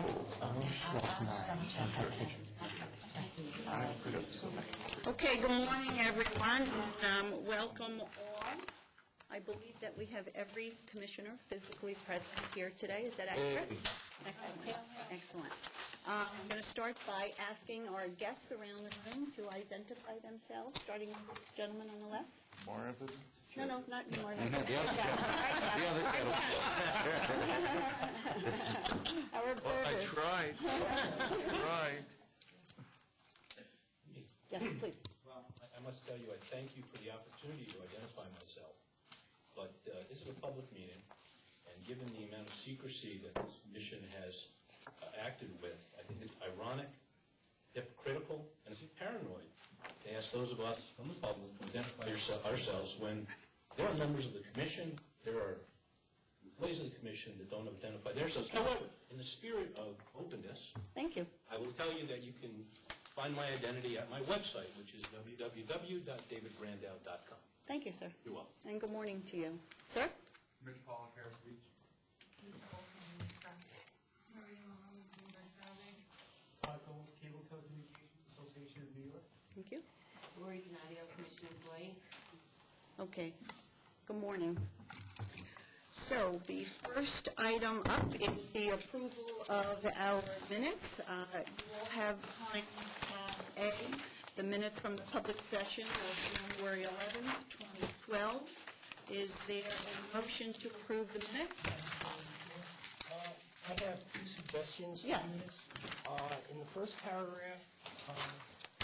go. Okay, good morning, everyone. Welcome all. I believe that we have every commissioner physically present here today. Is that accurate? Excellent. Excellent. I'm going to start by asking our guests around the room to identify themselves, starting with this gentleman on the left. Marvin? No, not you, Marvin. Our observers. I tried. Yes, please. Well, I must tell you, I thank you for the opportunity to identify myself. But this is a public meeting, and given the amount of secrecy that this commission has acted with, I think it's ironic, hypocritical, and it's paranoid to ask those of us from the public to identify ourselves when there are members of the commission, there are employees of the commission that don't identify themselves. However, in the spirit of openness, Thank you. I will tell you that you can find my identity at my website, which is www.davidbrandow.com. Thank you, sir. You're welcome. And good morning to you. Sir? Mitch Pollock, Harris Beach. Cable Telecommunications Association of New York. Thank you. Lori Donadio, Commission employee. Okay. Good morning. So the first item up is the approval of our minutes. You will have behind A, the minute from the public session of January 11th, 2012. Is there a motion to approve the minutes? I have two suggestions for Yes. minutes. In the first paragraph,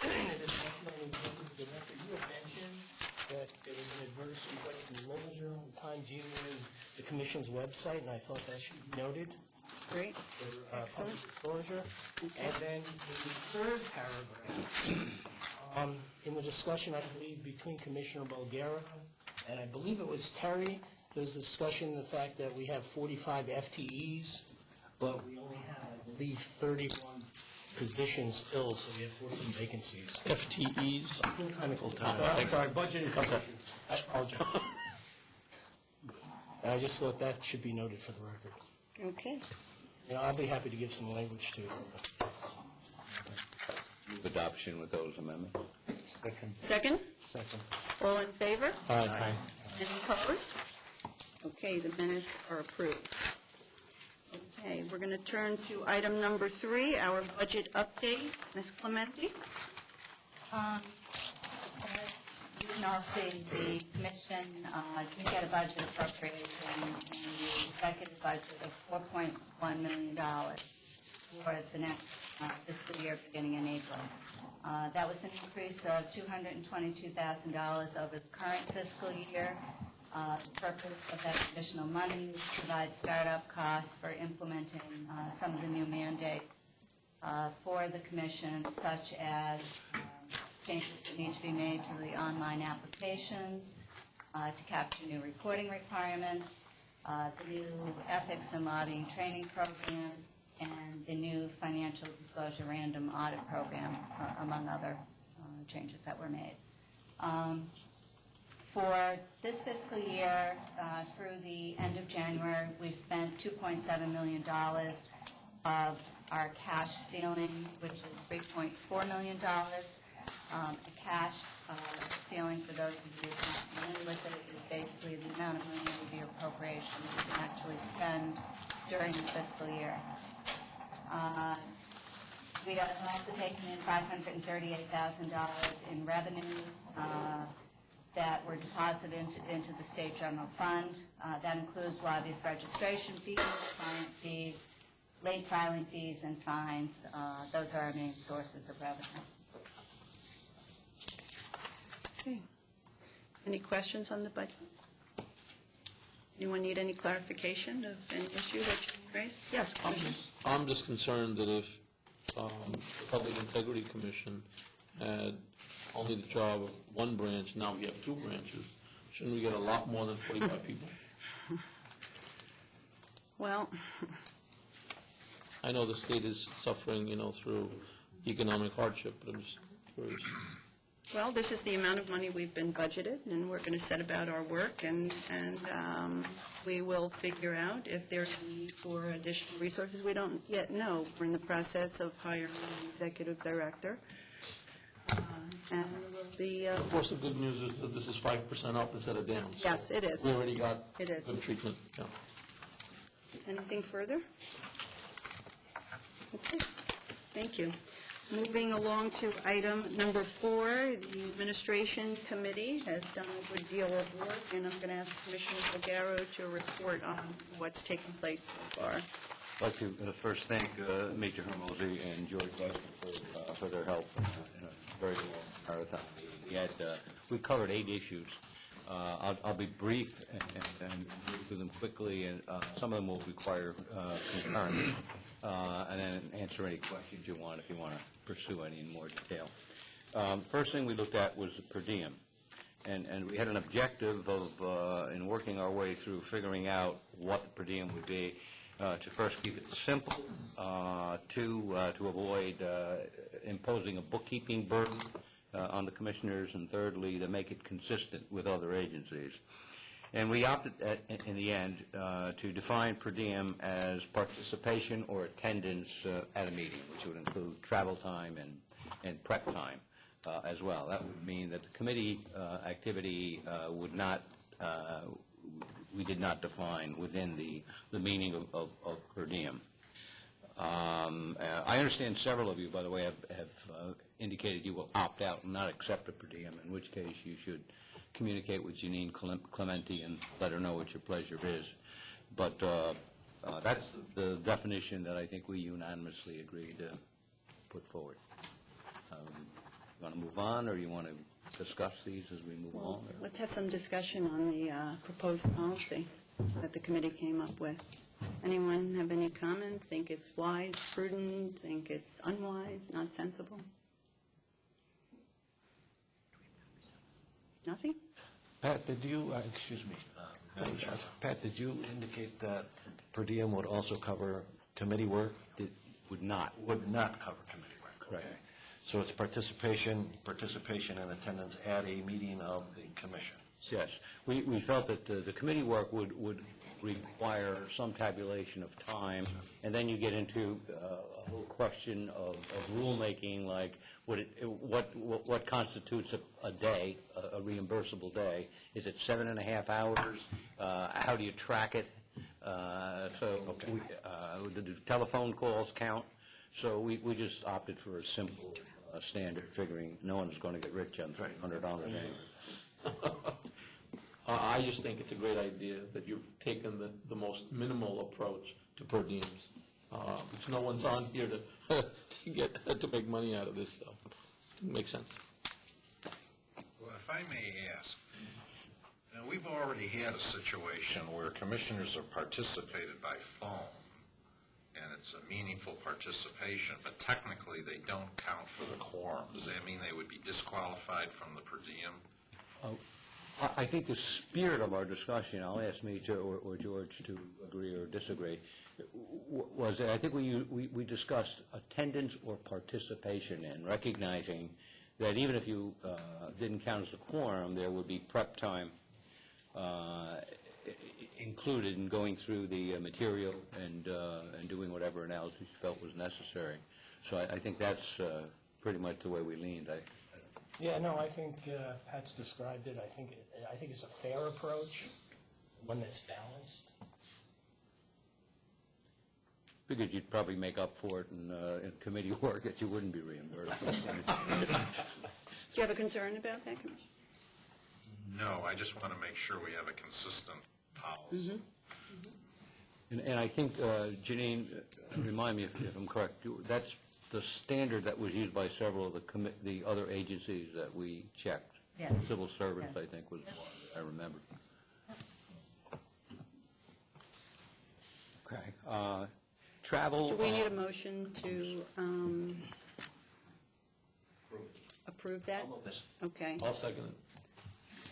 it is recommending the record. You had mentioned that there was an adverse request in the local journal, the Times-Union, the Commission's website, and I thought that should be noted Great. for Excellent. public disclosure. And then in the third paragraph, in the discussion, I believe, between Commissioner Bulgara and I believe it was Terry, there was discussion of the fact that we have 45 FTEs, but we only have, I believe, 31 positions filled, so we have 14 vacancies. FTEs? Full-time. I'm sorry, budgeted positions. I apologize. And I just thought that should be noted for the record. Okay. You know, I'll be happy to give some language to it. Adoption with those amendments. Second? Second. All in favor? Aye. Any opposed? Okay, the minutes are approved. Okay, we're going to turn to item number 3, our budget update. Ms. Clementi? As you can all see, the Commission did get a budget appropriation in the executive budget of $4.1 million for the next fiscal year beginning in April. That was an increase of $222,000 over the current fiscal year. The purpose of that additional money is to provide startup costs for implementing some of the new mandates for the Commission, such as changes that need to be made to the online applications, to capture new reporting requirements, the new ethics and lobbying training program, and the new financial disclosure random audit program, among other changes that were made. For this fiscal year, through the end of January, we've spent $2.7 million of our cash ceiling, which is $3.4 million. The cash ceiling, for those of you who are familiar with it, is basically the amount of money of your appropriations you can actually spend during the fiscal year. We have also taken in $538,000 in revenues that were deposited into the state general fund. That includes lobbyist registration fees, client fees, late filing fees, and fines. Those are our main sources of revenue. Okay. Any questions on the budget? Anyone need any clarification of any issue that you raised? Yes, Commissioner. I'm just concerned that if the Public Integrity Commission had only the job of one branch, now we have 2 branches, shouldn't we get a lot more than 45 people? Well, I know the state is suffering, through economic hardship, but I'm just curious. Well, this is the amount of money we've been budgeted, and we're going to set about our work, and we will figure out if there's a need for additional resources. We don't yet know. We're in the process of hiring an executive director, and we'll be... Of course, the good news is that this is 5% up instead of down. So Yes, it is. We already got It is. good treatment, yeah. Anything further? Okay, thank you. Moving along to item number 4, the Administration Committee has done a good deal of work, and I'm going to ask Commissioner Bulgaro to report on what's taken place so far. I'd like to first thank Major Hermosi and George Weissman for their help in a very long marathon. We covered 8 issues. I'll be brief and move through them quickly, and some of them will require concurrence, and then answer any questions you want if you want to pursue any in more detail. First thing we looked at was the per diem, and we had an objective of, in working our way through figuring out what the per diem would be, to first keep it simple, to avoid imposing a bookkeeping burden on the commissioners, and thirdly, to make it consistent with other agencies. And we opted, in the end, to define per diem as participation or attendance at a meeting, which would include travel time and prep time as well. That would mean that the committee activity would not, we did not define within the meaning of per diem. I understand several of you, by the way, have indicated you will opt out and not accept a per diem, in which case you should communicate with Janine Clementi and let her know what your pleasure is. But that's the definition that I think we unanimously agreed to put forward. You want to move on, or you want to discuss these as we move along? Or? Let's have some discussion on the proposed policy that the committee came up with. Anyone have any comment? Think it's wise, prudent? Think it's unwise, not sensible? Nothing? Pat, did you, excuse me, Madam Chair. Pat, did you indicate that per diem would also cover committee work? It would not. Would not cover committee work. Correct. Okay. So it's participation and attendance at a meeting of the commission. Yes. We felt that the committee work would require some tabulation of time, and then you get into a whole question of rulemaking, like what constitutes a day, a reimbursable day. Is it 7.5 hours? How do you track it? Do telephone calls count? So we just opted for a simple standard, figuring no one's going to get rich on $300 anyway. I just think it's a great idea that you've taken the most minimal approach to per diems. Because no one's on here to make money out of this, so it makes sense. Well, if I may ask, we've already had a situation where commissioners have participated by phone, and it's a meaningful participation, but technically they don't count for the quorum. Does that mean they would be disqualified from the per diem? I think the spirit of our discussion, I'll ask me or George to agree or disagree, was that I think we discussed attendance or participation in, recognizing that even if you didn't count as a quorum, there would be prep time included in going through the material and doing whatever analysis you felt was necessary. So I think that's pretty much the way we leaned. Yeah, no, I think Pat's described it. I think it's a fair approach, one that's balanced. Figured you'd probably make up for it in committee work, that you wouldn't be reimbursed. Do you have a concern about that, Commissioner? No, I just want to make sure we have a consistent policy. Mm-hmm. And I think, Janine, remind me if I'm correct, that's the standard that was used by several of the other agencies that we checked. Yes. Civil service, Yes. I think, was one that I remember. Okay. Travel. Do we need a motion to approve that? Okay. I'll second it.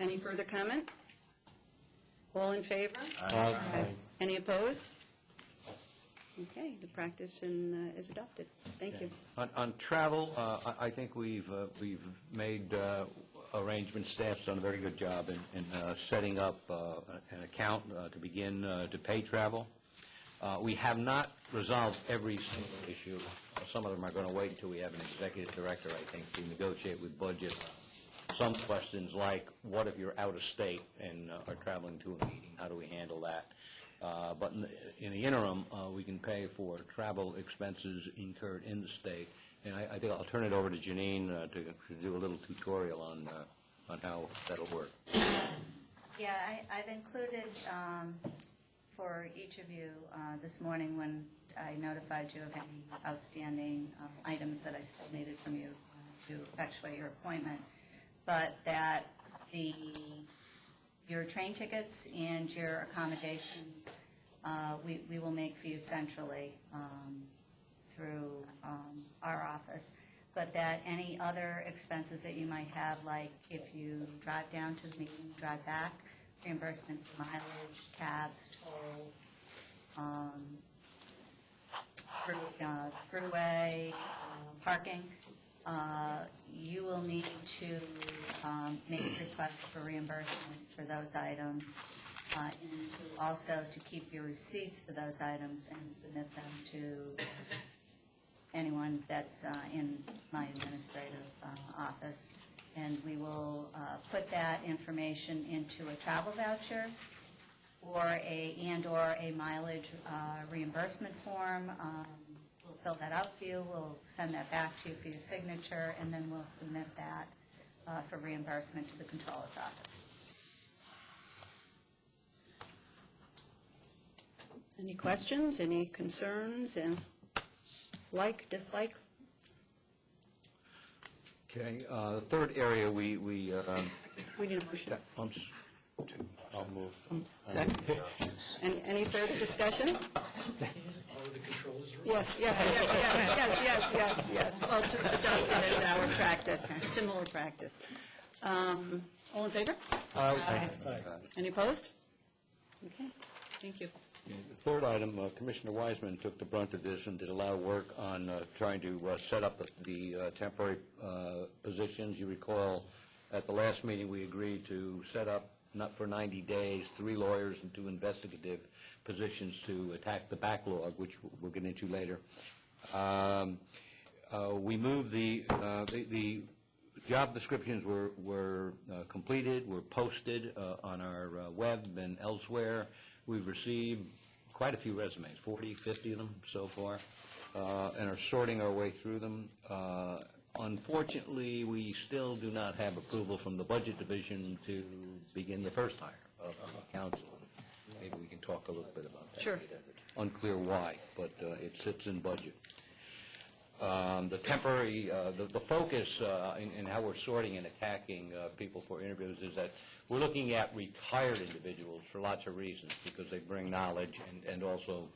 Any further comment? All in favor? Aye. Any opposed? Okay, the practice is adopted. Thank you. On travel, I think we've made arrangements. Staff's done a very good job in setting up an account to begin to pay travel. We have not resolved every single issue. Some of them are going to wait until we have an executive director, I think, to negotiate with budget. Some questions like, what if you're out of state and are traveling to a meeting? How do we handle that? But in the interim, we can pay for travel expenses incurred in the state. And I think I'll turn it over to Janine to do a little tutorial on how that'll work. Yeah, I've included for each of you this morning when I notified you of any outstanding items that I still needed from you to effectuate your appointment, but that your train tickets and your accommodations we will make for you centrally through our office, but that any other expenses that you might have, like if you drive down to the meeting, drive back, reimbursement for mileage, cabs, tolls, throughway, parking, you will need to make requests for reimbursement for those items, and to also to keep your receipts for those items and submit them to anyone that's in my administrative office. And we will put that information into a travel voucher or a mileage reimbursement form. We'll fill that out for you. We'll send that back to you for your signature, and then we'll submit that for reimbursement to the Controller's office. Any questions, any concerns, and dislike? Okay, the third area we We need a motion. I'll move. Any further discussion? Follow the controls. Yes. Well, to adopt it as our practice, similar practice. All in favor? Aye. Any opposed? Okay, thank you. The third item, Commissioner Wiseman took the brunt of this and did a lot of work on trying to set up the temporary positions. You recall, at the last meeting, we agreed to set up, not for 90 days, 3 lawyers and 2 investigative positions to attack the backlog, which we'll get into later. We moved the job descriptions were completed, were posted on our web and elsewhere. We've received quite a few resumes, 40, 50 of them so far, and are sorting our way through them. Unfortunately, we still do not have approval from the Budget Division to begin the first hire of the council. Maybe we can talk a little bit about that. Sure. Unclear why, but it sits in budget. The temporary, the focus in how we're sorting and attacking people for interviews is that we're looking at retired individuals for lots of reasons, because they bring knowledge and also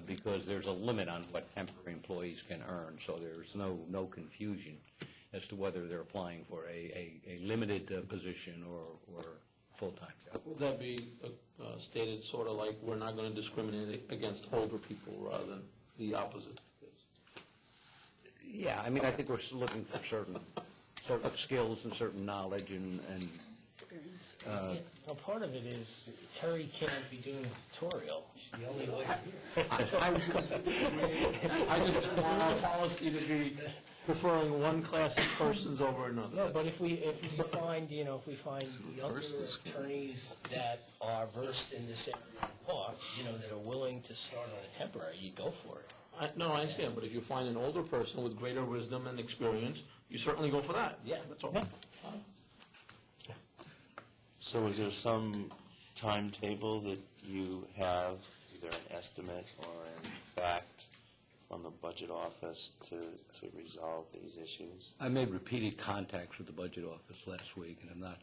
because there's a limit on what temporary employees can earn, so there's no confusion as to whether they're applying for a limited position or full-time job. Would that be stated sort of like we're not going to discriminate against older people rather than the opposite? Yeah, I mean, I think we're still looking for certain skills and certain knowledge and Experience. Well, part of it is Terry can't be doing a tutorial. She's the only lawyer here. I just didn't want our policy to be preferring one class of persons over another. No, but if we find younger attorneys that are versed in this area of law, that are willing to start on a temporary, you go for it. No, I understand, but if you find an older person with greater wisdom and experience, you certainly go for that. Yeah. That's all. Yeah. So is there some timetable that you have, either an estimate or in fact, from the budget office to resolve these issues? I made repeated contacts with the budget office last week and have not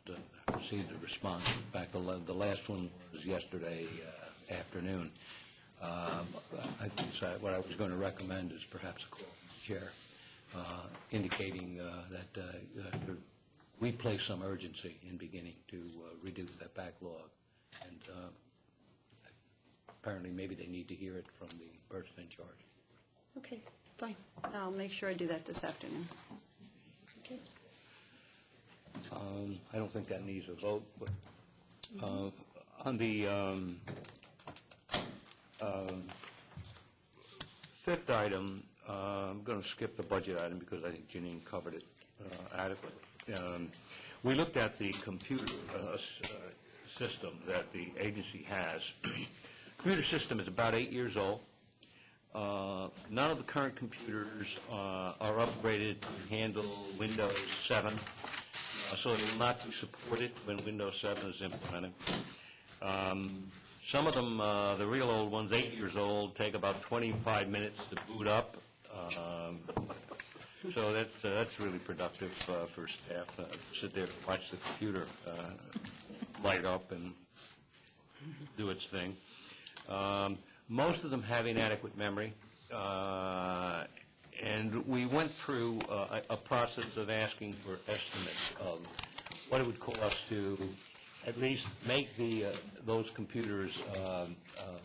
received a response. In fact, the last one was yesterday afternoon. I think what I was going to recommend is perhaps a call from the chair indicating that we place some urgency in beginning to reduce that backlog, and apparently maybe they need to hear it from the person in charge. Okay, fine. I'll make sure I do that this afternoon. Okay. I don't think that needs a vote, but on the fifth item, I'm going to skip the budget item because I think Janine covered it adequately. We looked at the computer system that the agency has. Computer system is about 8 years old. None of the current computers are upgraded to handle Windows 7, so they will not be supported when Windows 7 is implemented. Some of them, the real old ones, 8 years old, take about 25 minutes to boot up. So that's really productive for staff to sit there and watch the computer light up and do its thing. Most of them have inadequate memory, and we went through a process of asking for estimates of what it would cost to at least make those computers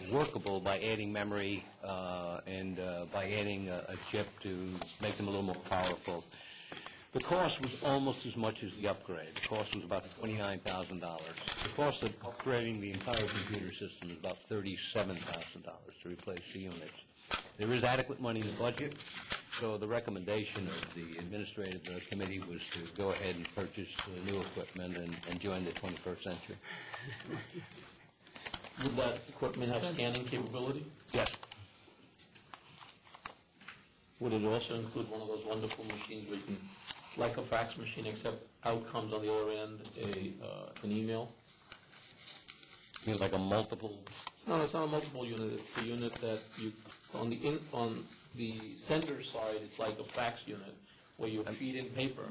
workable by adding memory and by adding a chip to make them a little more powerful. The cost was almost as much as the upgrade. The cost was about $29,000. The cost of upgrading the entire computer system is about $37,000 to replace the units. There is adequate money in the budget, so the recommendation of the administrative committee was to go ahead and purchase new equipment and join the 21st century. Would that equipment have scanning capability? Yes. Would it also include one of those wonderful machines where you can, like a fax machine, except out comes on the other end an email? You mean like a multiple? No, it's not a multiple unit. It's a unit that you, on the sender side, it's like a fax unit where you feed in paper,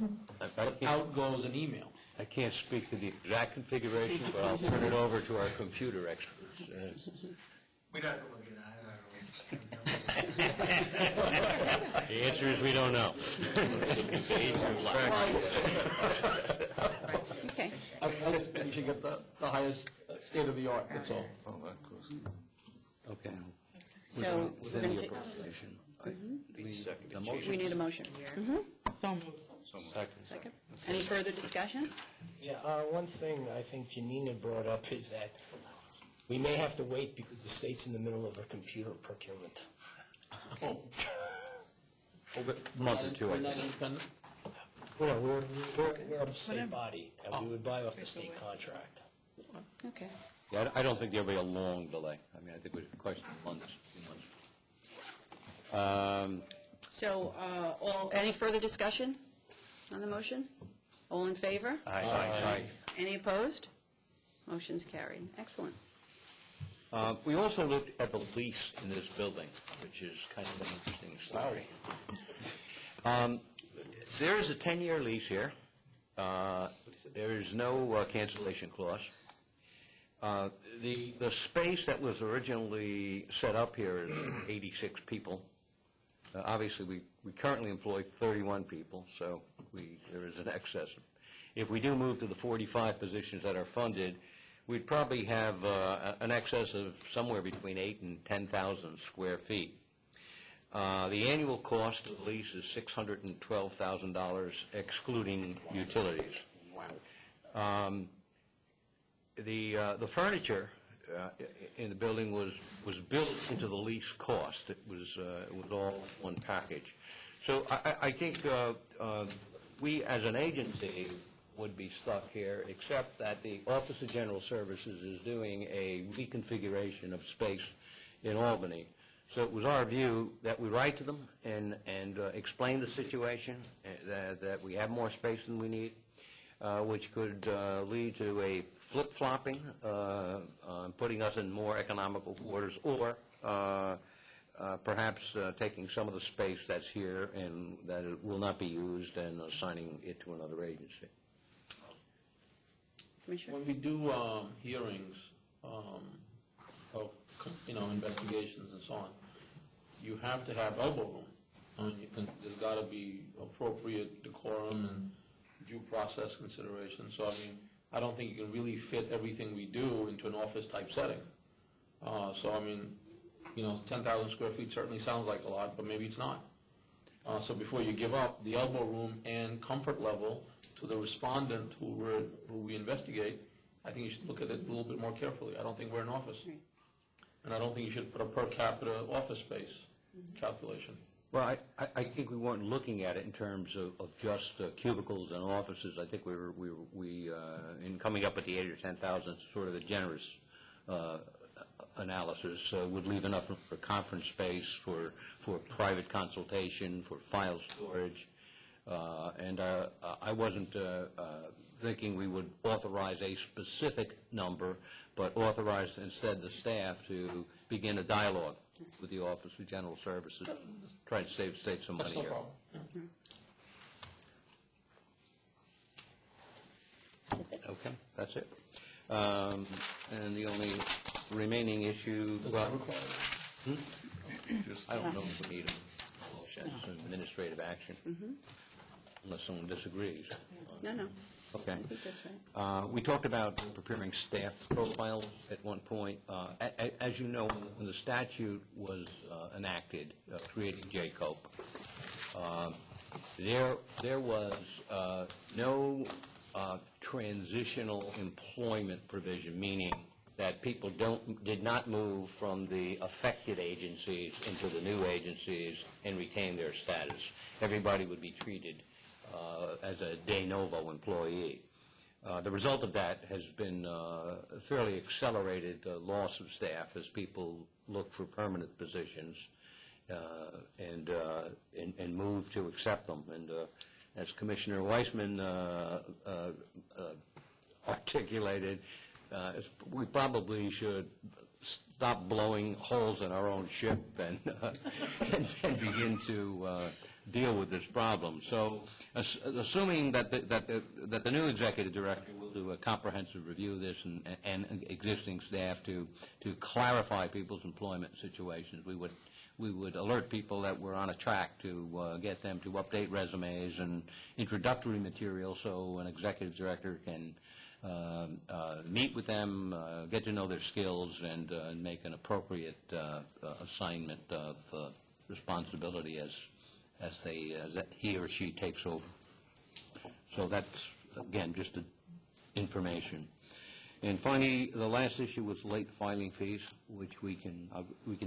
but out goes an email. I can't speak to the exact configuration, but I'll turn it over to our computer experts. We'd have to look at The answer is we don't know. Okay. I just think you should get the highest state of the art, that's all. Okay. So we're going to take, we need a motion. Second. Any further discussion? Yeah, one thing I think Janina brought up is that we may have to wait because the state's in the middle of a computer procurement. Oh. A month or two, I We're not think. independent? Well, we're a state body, and we would buy off the state contract. Okay. Yeah, I don't think there'll be a long delay. I mean, I think it was a question of months. So, any further discussion on the motion? All in favor? Aye. Any opposed? Motion's carried. Excellent. We also looked at the lease in this building, which is kind of an interesting story. There is a 10-year lease here. There is no cancellation clause. The space that was originally set up here is 86 people. Obviously, we currently employ 31 people, so there is an excess. If we do move to the 45 positions that are funded, we'd probably have an excess of somewhere between 8,000 and 10,000 square feet. The annual cost of the lease is $612,000, excluding utilities. Wow. The furniture in the building was built into the lease cost. It was all one package. So I think we, as an agency, would be stuck here, except that the Office of General Services is doing a reconfiguration of space in Albany. So it was our view that we write to them and explain the situation, that we have more space than we need, which could lead to a flip-flopping, putting us in more economical quarters, or perhaps taking some of the space that's here and that it will not be used and assigning it to another agency. Commissioner? When we do hearings of, investigations and so on, you have to have elbow room. I mean, there's got to be appropriate decorum and due process consideration. So, I mean, I don't think you can really fit everything we do into an office-type setting. So, I mean, 10,000 square feet certainly sounds like a lot, but maybe it's not. So before you give up the elbow room and comfort level to the respondent who we investigate, I think you should look at it a little bit more carefully. I don't think we're an office. And I don't think you should put a per capita office space calculation. Well, I think we weren't looking at it in terms of just cubicles and offices. I think we in coming up with the 8 or 10,000, sort of a generous analysis, would leave enough for conference space, for private consultation, for file storage. And I wasn't thinking we would authorize a specific number, but authorize instead the staff to begin a dialogue with the Office of General Services, try to save state some money That's no here. problem. Okay, that's it. And the only remaining issue, well, I don't know if we need an administrative action, unless someone disagrees. No. Okay. I think that's right. We talked about preparing staff profiles at one point. As you know, when the statute was enacted, creating JCOPE, there was no transitional employment provision, meaning that people did not move from the affected agencies into the new agencies and retain their status. Everybody would be treated as a de novo employee. The result of that has been fairly accelerated loss of staff as people look for permanent positions and move to accept them. And as Commissioner Weissman articulated, we probably should stop blowing holes in our own ship and begin to deal with this problem. So, assuming that the new executive director will do a comprehensive review of this and existing staff to clarify people's employment situations, we would alert people that we're on a track to get them to update resumes and introductory material so an executive director can meet with them, get to know their skills, and make an appropriate assignment of responsibility as he or she takes over. So that's, again, just information. And finally, the last issue was late filing fees, which we can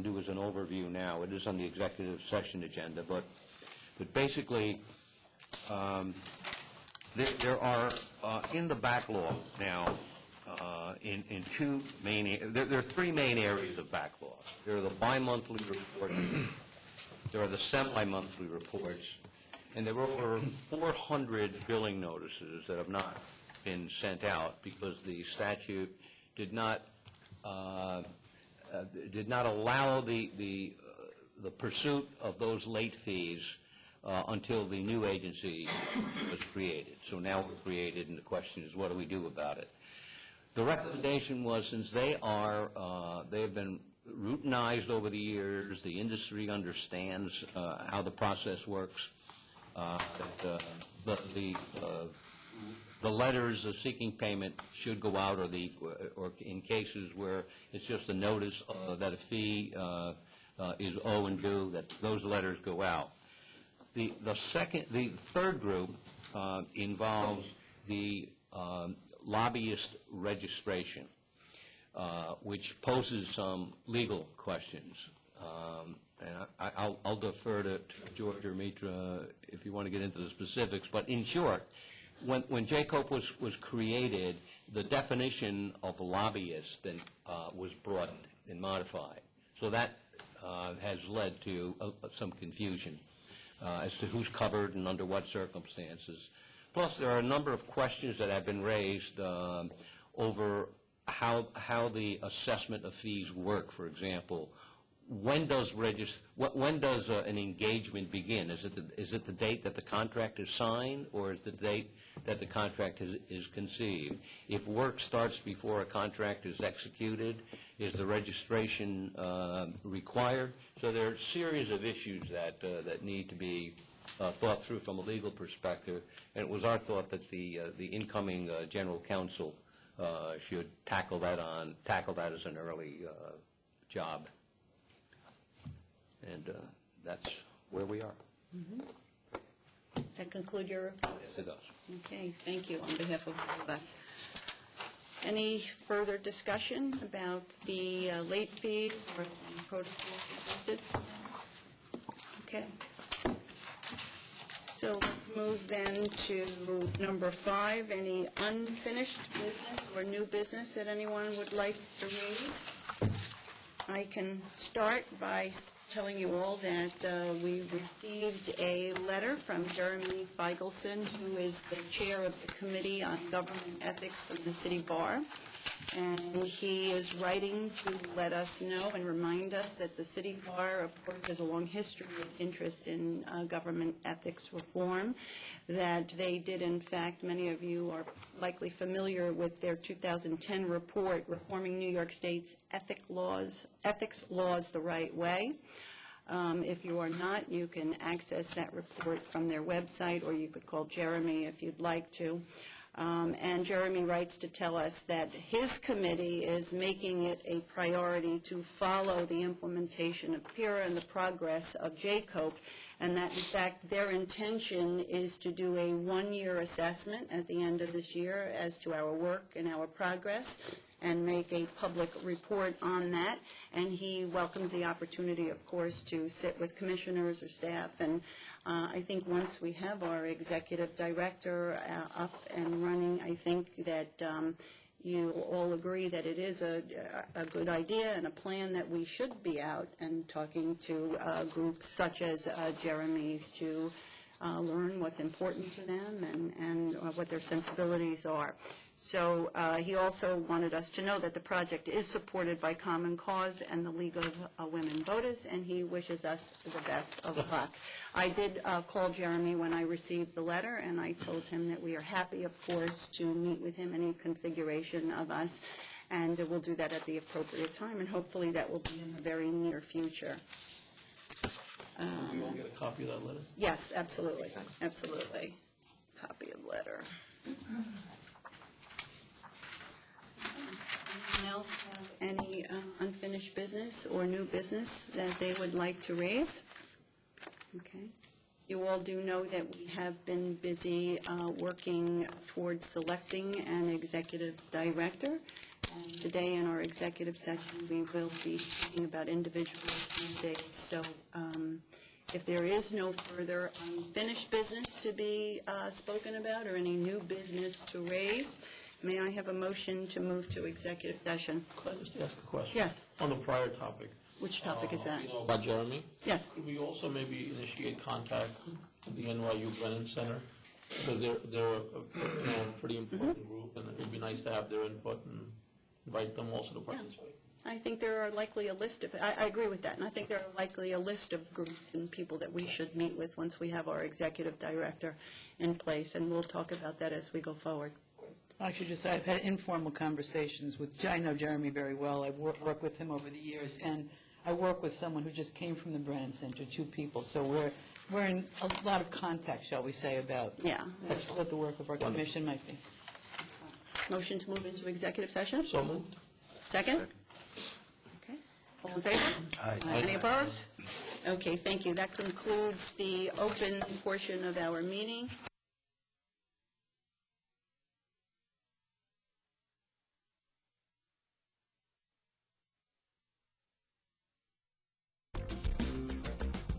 do as an overview now. It is on the executive session agenda, but basically, there are in the backlog now in two main. There are three main areas of backlog. There are the bi-monthly reports. There are the semi-monthly reports, and there are over 400 billing notices that have not been sent out because the statute did not allow the pursuit of those late fees until the new agency was created. So now we're created, and the question is, what do we do about it? The recommendation was, since they have been routinized over the years, the industry understands how the process works, that the letters of seeking payment should go out, or in cases where it's just a notice that a fee is owed and due, that those letters go out. The third group involves the lobbyist registration, which poses some legal questions. And I'll defer to George or Mitra if you want to get into the specifics. But in short, when JCOPE was created, the definition of lobbyist then was broadened and modified. So that has led to some confusion as to who's covered and under what circumstances. Plus, there are a number of questions that have been raised over how the assessment of fees work. For example, when does an engagement begin? Is it the date that the contract is signed, or is it the date that the contract is conceived? If work starts before a contract is executed, is the registration required? So there are a series of issues that need to be thought through from a legal perspective, and it was our thought that the incoming general counsel should tackle that as an early job. And that's where we are. Does that conclude your report? Yes, it does. Okay, thank you on behalf of all of us. Any further discussion about the late fees or the protocols listed? Okay. So let's move then to number 5, any unfinished business or new business that anyone would like to raise. I can start by telling you all that we received a letter from Jeremy Feigelson, who is the chair of the Committee on Government Ethics of the City Bar. And he is writing to let us know and remind us that the City Bar, of course, has a long history of interest in government ethics reform, that they did, in fact, many of you are likely familiar with their 2010 report, Reforming New York State's Ethics Laws the Right Way. If you are not, you can access that report from their website, or you could call Jeremy if you'd like to. And Jeremy writes to tell us that his committee is making it a priority to follow the implementation of PIRA and the progress of JCOPE, and that, in fact, their intention is to do a one-year assessment at the end of this year as to our work and our progress, and make a public report on that. And he welcomes the opportunity, of course, to sit with commissioners or staff. And I think once we have our executive director up and running, I think that you all agree that it is a good idea and a plan that we should be out and talking to groups such as Jeremy's to learn what's important to them and what their sensibilities are. So he also wanted us to know that the project is supported by Common Cause and the League of Women Voters, and he wishes us the best of luck. I did call Jeremy when I received the letter, and I told him that we are happy, of course, to meet with him, any configuration of us, and we'll do that at the appropriate time, and hopefully that will be in the very near future. We all get a copy of that letter? Yes, absolutely, absolutely. Copy of letter. Anyone else have any unfinished business or new business that they would like to raise? Okay. You all do know that we have been busy working towards selecting an executive director. And today in our executive session, we will be speaking about individual candidates. So if there is no further unfinished business to be spoken about or any new business to raise, may I have a motion to move to executive session? Could I just ask a question? Yes. On the prior topic. Which topic is that? You know about Jeremy? Yes. Could we also maybe initiate contact with the NYU Brennan Center? Because they're a pretty important group, and it would be nice to have their input and invite them also to participate. I think there are likely a list of, I agree with that, and I think there are likely a list of groups and people that we should meet with once we have our executive director in place, and we'll talk about that as we go forward. I should just say, I've had informal conversations with, I know Jeremy very well. I've worked with him over the years, and I work with someone who just came from the Brennan Center, 2 people. So we're in a lot of contact, shall we say, about what the work of our commission might be. Motion to move into executive session? So moved. Second? Okay. All in favor? Aye. Any opposed? Okay, thank you. That concludes the open portion of our meeting.